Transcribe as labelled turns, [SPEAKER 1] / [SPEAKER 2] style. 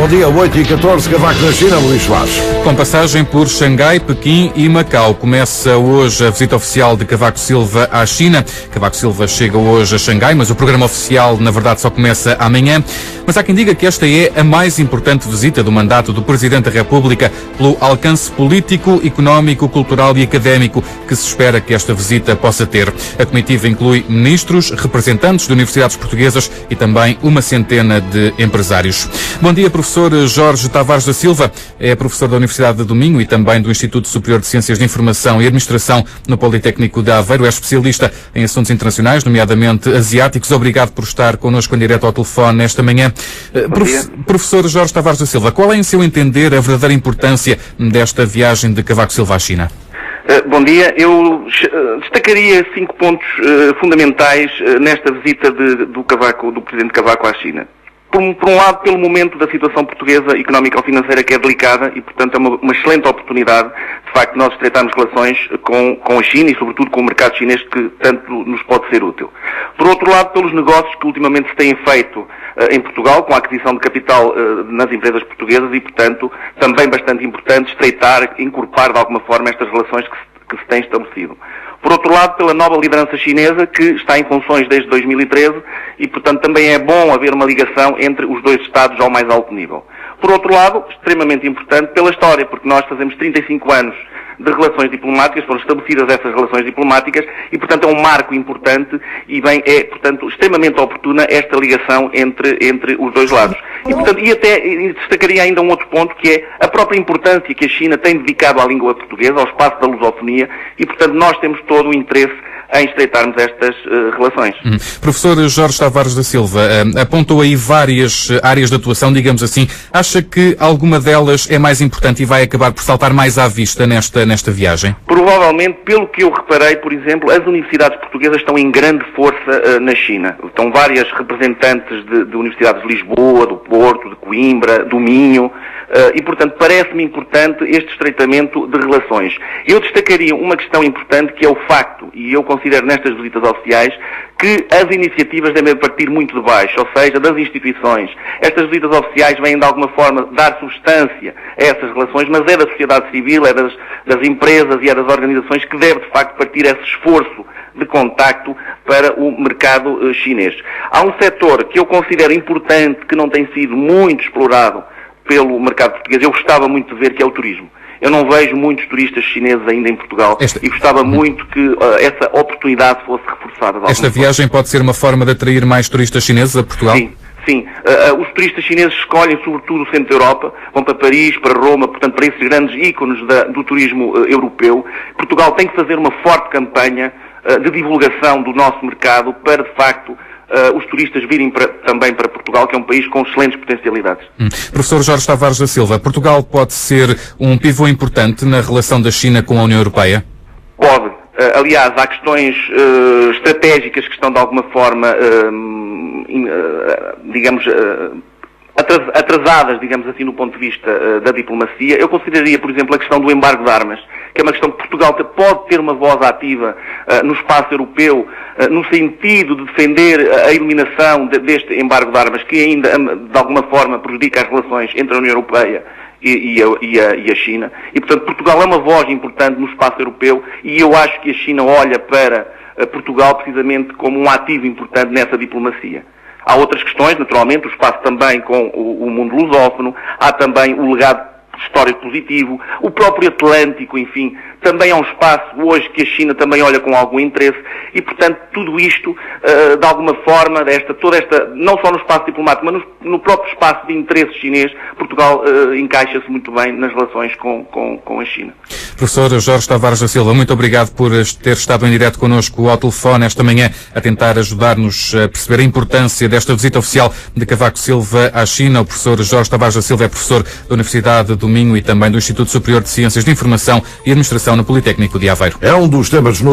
[SPEAKER 1] bom dia, 8h14, Cavaco na China, Luís Soares.
[SPEAKER 2] Com passagem por Xangai, Pequim e Macau, começa hoje a visita oficial de Cavaco Silva à China. Cavaco Silva chega hoje a Xangai, mas o programa oficial, na verdade, só começa amanhã. Mas há quem diga que esta é a mais importante visita do mandato do Presidente da República, pelo alcance político, económico, cultural e académico que se espera que esta visita possa ter. A comitiva inclui ministros, representantes de universidades portuguesas e também uma centena de empresários. Bom dia, professor Jorge Tavares da Silva. É professor da Universidade de Domingo e também do Instituto Superior de Ciências de Informação e Administração no Politécnico de Aveiro. É especialista em assuntos internacionais, nomeadamente asiáticos. Obrigado por estar connosco em direto ao telefone nesta manhã. Professor Jorge Tavares da Silva, qual é, em seu entender, a verdadeira importância desta viagem de Cavaco Silva à China?
[SPEAKER 3] Bom dia. Eu destacaria 5 pontos fundamentais nesta visita do Presidente Cavaco à China. Por um lado, pelo momento da situação portuguesa económico-financeira, que é delicada e, portanto, é uma excelente oportunidade, de facto, nós estreitarmos relações com a China e, sobretudo, com o mercado chinês, que tanto nos pode ser útil. Por outro lado, pelos negócios que ultimamente se têm feito em Portugal, com a aquisição de capital nas empresas portuguesas e, portanto, também bastante importante estreitar, incorporar de alguma forma estas relações que se têm estabelecido. Por outro lado, pela nova liderança chinesa, que está em funções desde 2013 e, portanto, também é bom haver uma ligação entre os dois Estados ao mais alto nível. Por outro lado, extremamente importante pela história, porque nós fazemos 35 anos de relações diplomáticas, foram estabelecidas essas relações diplomáticas e, portanto, é um marco importante e, bem, é, portanto, extremamente oportuna esta ligação entre os dois lados. E, portanto, até destacaria ainda um outro ponto, que é a própria importância que a China tem dedicado à língua portuguesa, ao espaço da lusofonia e, portanto, nós temos todo o interesse em estreitarmos estas relações.
[SPEAKER 2] Professor Jorge Tavares da Silva, apontou aí várias áreas de atuação, digamos assim. Acha que alguma delas é mais importante e vai acabar por saltar mais à vista nesta viagem?
[SPEAKER 3] Provavelmente, pelo que eu reparei, por exemplo, as universidades portuguesas estão em grande força na China. Estão várias representantes de universidades de Lisboa, do Porto, de Coimbra, do Minho, e, portanto, parece-me importante este estreitamento de relações. Eu destacaria uma questão importante, que é o facto, e eu considero nestas visitas oficiais, que as iniciativas devem partir muito de baixo, ou seja, das instituições. Estas visitas oficiais vêm, de alguma forma, dar substância a essas relações, mas é da sociedade civil, é das empresas e é das organizações que deve, de facto, partir esse esforço de contacto para o mercado chinês. Há um setor que eu considero importante, que não tem sido muito explorado pelo mercado português, eu gostava muito de ver, que é o turismo. Eu não vejo muitos turistas chineses ainda em Portugal e gostava muito que essa oportunidade fosse reforçada.
[SPEAKER 2] Esta viagem pode ser uma forma de atrair mais turistas chineses a Portugal?
[SPEAKER 3] Sim. Os turistas chineses escolhem sobretudo o centro da Europa, vão para Paris, para Roma, portanto para esses grandes ícones do turismo europeu. Portugal tem que fazer uma forte campanha de divulgação do nosso mercado para, de facto, os turistas virem também para Portugal, que é um país com excelentes potencialidades.
[SPEAKER 2] Professor Jorge Tavares da Silva, Portugal pode ser um pivô importante na relação da China com a União Europeia?
[SPEAKER 3] Pode. Aliás, há questões estratégicas que estão de alguma forma, atrasadas, digamos assim, do ponto de vista da diplomacia. Eu consideraria, por exemplo, a questão do embargo de armas, que é uma questão que Portugal pode ter uma voz ativa no espaço europeu, no sentido de defender a eliminação deste embargo de armas, que ainda, de alguma forma, prejudica as relações entre a União Europeia e a China. E, portanto, Portugal é uma voz importante no espaço europeu e eu acho que a China olha para Portugal precisamente como um ativo importante nessa diplomacia. Há outras questões, naturalmente, o espaço também com o mundo lusófono, há também o legado histórico positivo, o próprio Atlântico, enfim, também é um espaço hoje que a China também olha com algum interesse e, portanto, tudo isto, de alguma forma, toda esta, não só no espaço diplomático, mas no próprio espaço de interesse chinês, Portugal encaixa-se muito bem nas relações com a China.
[SPEAKER 2] Professor Jorge Tavares da Silva, muito obrigado por ter estado em direto connosco ao telefone esta manhã a tentar ajudar-nos a perceber a importância desta visita oficial de Cavaco Silva à China. O professor Jorge Tavares da Silva é professor da Universidade do Minho e também do Instituto Superior de Ciências de Informação e Administração no Politécnico de Aveiro.
[SPEAKER 1] É um dos temas